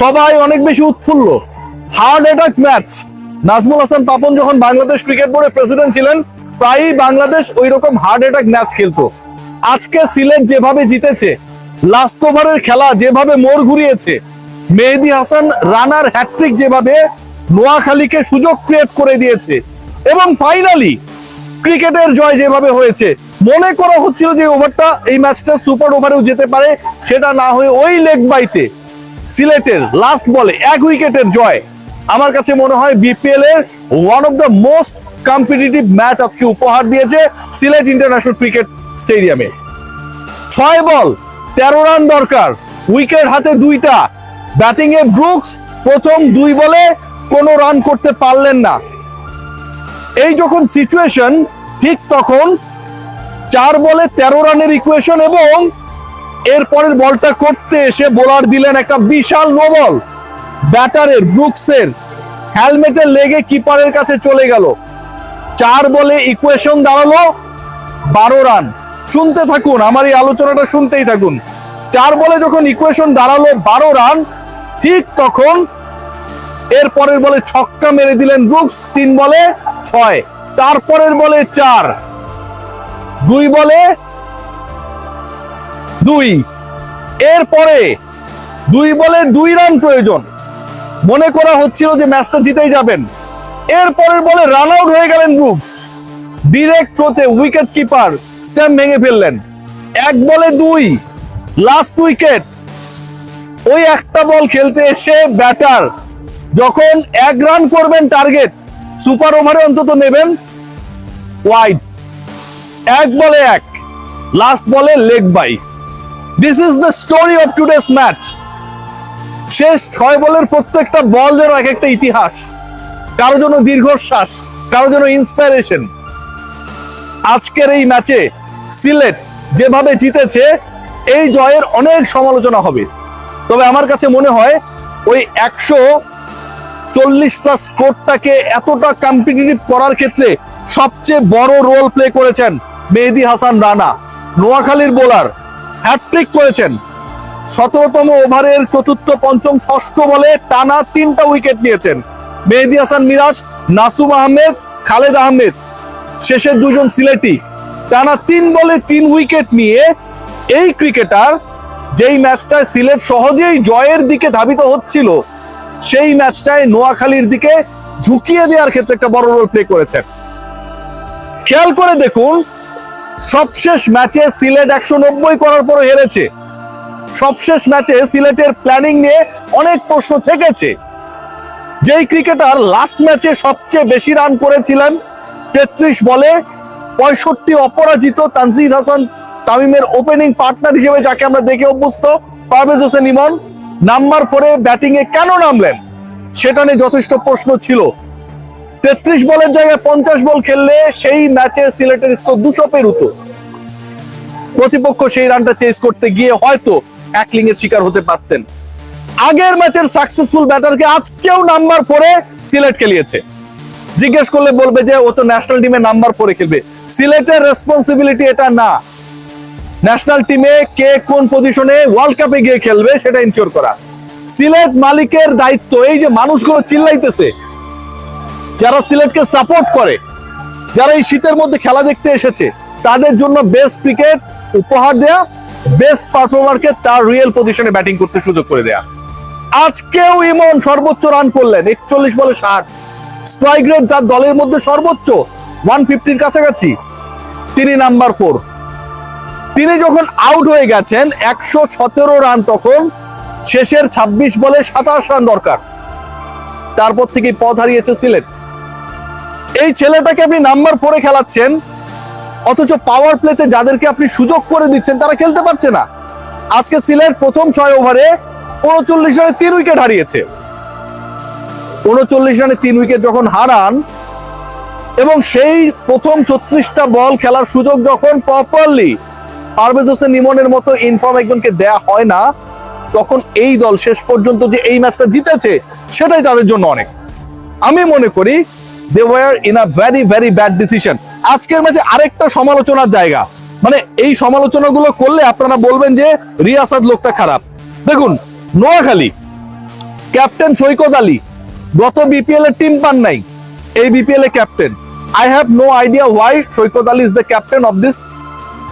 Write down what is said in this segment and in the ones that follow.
সবাই অনেক বেশি উৎফুল্ল। Hard attack match. Nazmul Hasan Papon যখন বাংলাদেশ ক্রিকেট বোর্ডের প্রেসিডেন্ট ছিলেন, প্রায়ই বাংলাদেশ ওই রকম হার্ড অ্যাটাক ম্যাচ খেলতো। আজকে সিলেট যেভাবে জিতেছে, লাস্ট ওভারের খেলা যেভাবে মোড় ঘুরিয়েছে, মেহেদী হাসান রানার হ্যাট্রিক যেভাবে নোয়াখালীকে সুযোগ ক্রিয়েট করে দিয়েছে, এবং ফাইনালি ক্রিকেটের জয় যেভাবে হয়েছে, মনে করা হচ্ছিল যে ওভারটা এই ম্যাচটা সুপার ওভারেও যেতে পারে, সেটা না হয়ে ওই লেগ বাইতে সিলেটের লাস্ট বলে 1 উইকেটের জয় আমার কাছে মনে হয় বিপিএল এর one of the most competitive match আজকে উপহার দিয়েছে সিলেট ইন্টারন্যাশনাল ক্রিকেট স্টেডিয়ামে। 6 বল 13 রান দরকার, উইকেট হাতে 2টা। ব্যাটিং এ ব্রুকস প্রথম 2 বলে কোনো রান করতে পারলেন না। এই যখন সিচুয়েশন, ঠিক তখন 4 বলে 13 রানের ইকুয়েশন, এবং এরপরের বলটা করতে এসে বোলার দিলেন একটা বিশাল নো বল। ব্যাটারের ব্রুকসের হেলমেটের লেগে কিপারের কাছে চলে গেল। 4 বলে ইকুয়েশন দাঁড়ালো 12 রান। শুনতে থাকুন, আমার এই আলোচনাটা শুনতেই থাকুন। 4 বলে যখন ইকুয়েশন দাঁড়ালো 12 রান, ঠিক তখন এরপরের বলে ছক্কা মেরে দিলেন ব্রুকস। 3 বলে 6, তারপরের বলে 4, 2 বলে 2, এরপরে 2 বলে 2 রান প্রয়োজন। মনে করা হচ্ছিল যে ম্যাচটা জিতেই যাবেন। এরপরের বলে রান আউট হয়ে গেলেন ব্রুকস। ডিরেক্ট থ্রোতে উইকেট কিপার স্ট্যাম্প ভেঙে ফেললেন। 1 বলে 2, লাস্ট উইকেট। ওই একটা বল খেলতে এসে ব্যাটার যখন 1 রান করবেন টার্গেট, সুপার ওভারে অন্তত নেবেন, ওয়াইড। 1 বলে 1, লাস্ট বলে leg by. This is the story of today's match. শেষ 6 বলের প্রত্যেকটা বল যেন এক একটা ইতিহাস, কারো জন্য দীর্ঘশ্বাস, কারো জন্য ইন্সপিরেশন। আজকের এই ম্যাচে সিলেট যেভাবে জিতেছে, এই জয়ের অনেক সমালোচনা হবে। তবে আমার কাছে মনে হয় ওই 140+ স্কোরটাকে এতটা কম্পিটিটিভ করার ক্ষেত্রে সবচেয়ে বড় রোল প্লে করেছেন মেহেদী হাসান রানা। নোয়াখালীর বোলার হ্যাট্রিক করেছেন। 17তম ওভারের 4র্থ, 5ম, 6ষ্ঠ বলে টানা 3টা উইকেট নিয়েছেন মেহেদী হাসান মিরাজ, নাসুম আহমেদ, খালেদ আহমেদ, শেষের 2 জন সিলেটি। টানা 3 বলে 3 উইকেট নিয়ে এই ক্রিকেটার যেই ম্যাচটায় সিলেট সহজেই জয়ের দিকে ধাবিত হচ্ছিল, সেই ম্যাচটায় নোয়াখালীর দিকে ঝুঁকিয়ে দেওয়ার ক্ষেত্রে একটা বড় রোল প্লে করেছেন। খেয়াল করে দেখুন, সবশেষ ম্যাচে সিলেট 190 করার পর হেরেছে। সবশেষ ম্যাচে সিলেটের প্ল্যানিং নিয়ে অনেক প্রশ্ন থেকেছে। যেই ক্রিকেটার লাস্ট ম্যাচে সবচেয়ে বেশি রান করেছিলেন 33 বলে 65 অপরাজিত, তানজিদ হাসান তামিমের ওপেনিং পার্টনার হিসেবে যাকে আমরা দেখে অভ্যস্ত, পারভেজ হোসেন ইমন নাম্বার 4-এ ব্যাটিং এ কেন নামলেন সেটা নিয়ে যথেষ্ট প্রশ্ন ছিল। 33 বলের জায়গায় 50 বল খেললে সেই ম্যাচে সিলেটের স্কোর 200 পেরুতো। প্রতিপক্ষ সেই রানটা চেস করতে গিয়ে হয়তো ট্যাকলিং এর শিকার হতে পারতেন। আগের ম্যাচের সাকসেসফুল ব্যাটারকে আজকেও নাম্বার 4-এ সিলেট খেলিয়েছে। জিজ্ঞেস করলে বলবে যে ও তো ন্যাশনাল টিমে নাম্বার 4-এ খেলবে। সিলেটের রেসপন্সিবিলিটি এটা না। ন্যাশনাল টিমে কে কোন পজিশনে ওয়ার্ল্ড কাপে গিয়ে খেলবে সেটা ইনশিওর করা। সিলেট মালিকের দায়িত্ব। এই যে মানুষগুলো চিল্লাইতেছে, যারা সিলেটকে সাপোর্ট করে, যারা এই শীতের মধ্যে খেলা দেখতে এসেছে, তাদের জন্য বেস্ট ক্রিকেট উপহার দেয়া, বেস্ট পারফর্মারকে তার রিয়েল পজিশনে ব্যাটিং করতে সুযোগ করে দেয়া। আজকেও ইমন সর্বোচ্চ রান করলেন 41 বলে 60। স্ট্রাইক রেট তার দলের মধ্যে সর্বোচ্চ 150-র কাছাকাছি। তিনি নাম্বার 4। তিনি যখন আউট হয়ে গেছেন 117 রান, তখন শেষের 26 বলে 27 রান দরকার। তারপর থেকে পথ হারিয়েছে সিলেট। এই ছেলেটাকে আপনি নাম্বার 4-এ খেলাচ্ছেন, অথচ পাওয়ার প্লেতে যাদেরকে আপনি সুযোগ করে দিচ্ছেন তারা খেলতে পারছে না। আজকে সিলেট প্রথম 6 ওভারে 39 রানে 3 উইকেট হারিয়েছে। 39 রানে 3 উইকেট যখন হারান, এবং সেই প্রথম 36টা বল খেলার সুযোগ যখন প্রপারলি পারভেজ হোসেন ইমনের মতো ইনফর্ম একজনকে দেয়া হয় না, তখন এই দল শেষ পর্যন্ত যে এই ম্যাচটা জিতেছে সেটাই তাদের জন্য অনেক। আমি মনে করি they were in a very very bad decision। আজকের ম্যাচে আরেকটা সমালোচনার জায়গা, মানে এই সমালোচনাগুলো করলে আপনারা বলবেন যে রিয়াসাত লোকটা খারাপ। দেখুন, নোয়াখালী ক্যাপ্টেন সৈকত আলী গত বিপিএল এর টিম পান নাই, এই বিপিএল এ captain. I have no idea why Saikat Ali is the captain of this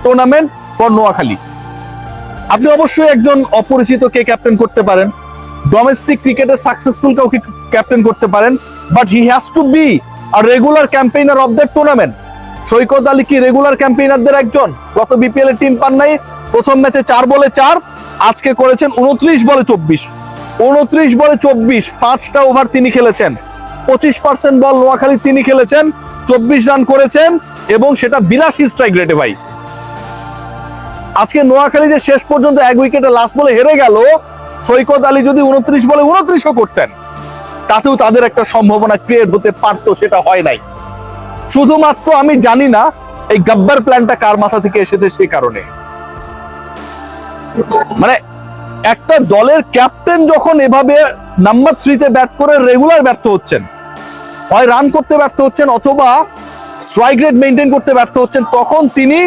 tournament for Noakhali. আপনি অবশ্যই একজন অপরিচিত কে ক্যাপ্টেন করতে পারেন, ডোমেস্টিক ক্রিকেটে সাকসেসফুল কাউকে ক্যাপ্টেন করতে পারেন, but he has to be a regular campaigner of the tournament. Saikat Ali কি রেগুলার ক্যাম্পেইনারদের একজন? গত বিপিএল এর টিম পান নাই, প্রথম ম্যাচে 4 বলে 4, আজকে করেছেন 29 বলে 24, 29 বলে 24, 5টা ওভার তিনি খেলেছেন, 25% বল নোয়াখালী তিনি খেলেছেন, 24 রান করেছেন এবং সেটা 82 স্ট্রাইক রেটে ভাই। আজকে নোয়াখালী যে শেষ পর্যন্ত 1 উইকেটে লাস্ট বলে হেরে গেল, সৈকত আলী যদি 29 বলে 29ও করতেন তাতেও তাদের একটা সম্ভাবনা ক্রিয়েট হতে পারতো, সেটা হয় নাই। শুধুমাত্র আমি জানি না এই গাব্বার প্ল্যানটা কার মাথা থেকে এসেছে সেই কারণে। মানে একটা দলের ক্যাপ্টেন যখন এভাবে নাম্বার 3-তে ব্যাট করে রেগুলার ব্যর্থ হচ্ছেন, হয় রান করতে ব্যর্থ হচ্ছেন অথবা স্ট্রাইক রেট মেইনটেইন করতে ব্যর্থ হচ্ছেন, তখন তিনি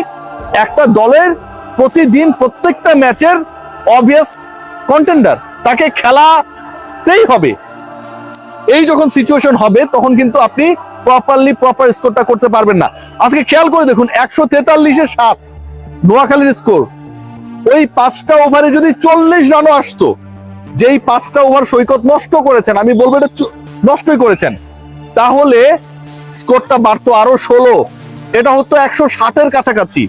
একটা দলের প্রতিদিন প্রত্যেকটা ম্যাচের অবভিয়াস কন্টেন্ডার, তাকে খেলাতেই হবে। এই যখন সিচুয়েশন হবে তখন কিন্তু আপনি প্রপার স্কোরটা করতে পারবেন না। আজকে খেয়াল করে দেখুন 143-এ 7 নোয়াখালীর স্কোর। ওই 5টা ওভারে যদি 40 রানও আসতো, যেই 5টা ওভার সৈকত নষ্ট করেছেন, আমি বলবো এটা নষ্টই করেছেন, তাহলে স্কোরটা বাড়তো আরো 16, এটা হতো 160-এর কাছাকাছি।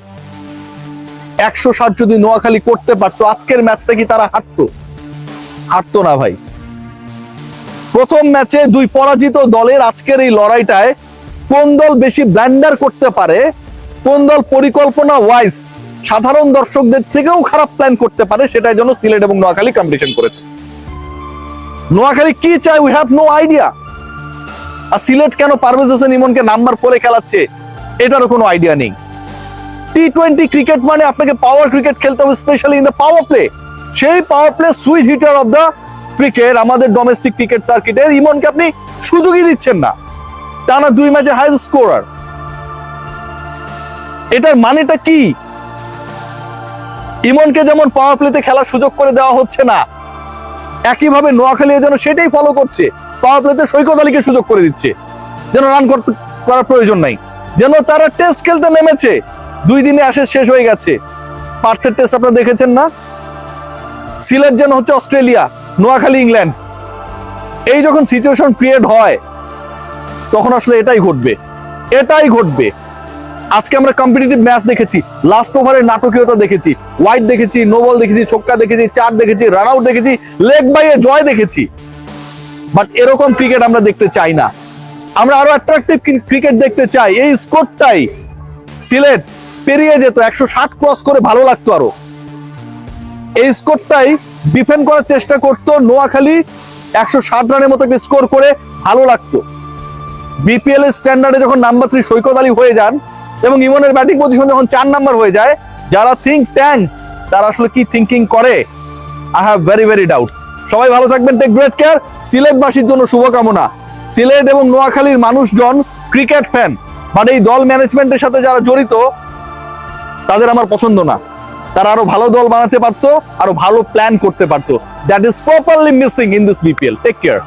160 যদি নোয়াখালী করতে পারতো, আজকের ম্যাচটা কি তারা হারতো না ভাই। প্রথম ম্যাচে 2 পরাজিত দলের আজকের এই লড়াইটায় কোন দল বেশি ব্ল্যান্ডার করতে পারে, কোন দল পরিকল্পনা ওয়াইজ সাধারণ দর্শকদের থেকেও খারাপ প্ল্যান করতে পারে, সেটার জন্য সিলেট এবং নোয়াখালী কম্পিটিশন করেছে। নোয়াখালী কি চায় উই হ্যাভ নো আইডিয়া। আর সিলেট কেন পারভেজ হোসেন ইমনকে নাম্বার 4-এ খেলাচ্ছে এটারও কোনো আইডিয়া নেই। টি20 ক্রিকেট মানে আপনাকে পাওয়ার ক্রিকেট খেলতে হবে, specially in the power play. সেই power play sweet hitter of the cricket আমাদের ডোমেস্টিক ক্রিকেট সার্কিটের ইমনকে আপনি সুযোগই দিচ্ছেন না, টানা 2 ম্যাচে হাইয়েস্ট স্কোরার। এটার মানেটা কি? ইমনকে যেমন পাওয়ার প্লেতে খেলার সুযোগ করে দেওয়া হচ্ছে না, একইভাবে নোয়াখালী যেন সেটাই ফলো করছে, পাওয়ার প্লেতে সৈকত আলীকে সুযোগ করে দিচ্ছে, যেন রান করার প্রয়োজন নাই, যেন তারা টেস্ট খেলতে নেমেছে। 2 দিনে শেষ হয়ে গেছে। পার্থের টেস্ট আপনারা দেখেছেন না? সিলেট যেন হচ্ছে অস্ট্রেলিয়া, নোয়াখালী ইংল্যান্ড। এই যখন সিচুয়েশন ক্রিয়েট হয় তখন আসলে এটাই ঘটবে। আজকে আমরা কম্পিটিটিভ ম্যাচ দেখেছি, লাস্ট ওভারের নাটকীয়তা দেখেছি, ওয়াইড দেখেছি, নো বল দেখেছি, ছক্কা দেখেছি, 4 দেখেছি, রান আউট দেখেছি, লেগ বাইয়ে জয় দেখেছি। বাট এরকম ক্রিকেট আমরা দেখতে চাই না, আমরা আরো অ্যাট্রাকটিভ ক্রিকেট দেখতে চাই। এই স্কোরটাই সিলেট পেরিয়ে যেত, 160 ক্রস করে ভালো লাগতো আরো। এই স্কোরটাই ডিফেন্ড করার চেষ্টা করতো নোয়াখালী, 160 রানের মতো একটা স্কোর করে ভালো লাগতো। বিপিএল এর স্ট্যান্ডার্ডে যখন নাম্বার 3 সৈকত আলী হয়ে যান এবং ইমনের ব্যাটিং পজিশন যখন 4 নাম্বার হয়ে যায়, যারা থিঙ্ক ট্যাঙ্ক তারা আসলে কি থিঙ্কিং করে, আই হ্যাভ ভেরি ডাউট। সবাই ভালো থাকবেন, টেক গ্রেট কেয়ার। সিলেটবাসীর জন্য শুভকামনা। সিলেট এবং নোয়াখালীর মানুষজন ক্রিকেট ফ্যান, বাট এই দল ম্যানেজমেন্টের সাথে যারা জড়িত তাদের আমার পছন্দ না। তারা আরো ভালো দল বানাতে পারতো, আরো ভালো প্ল্যান করতে পারতো। That is properly missing in this BPL. Take care.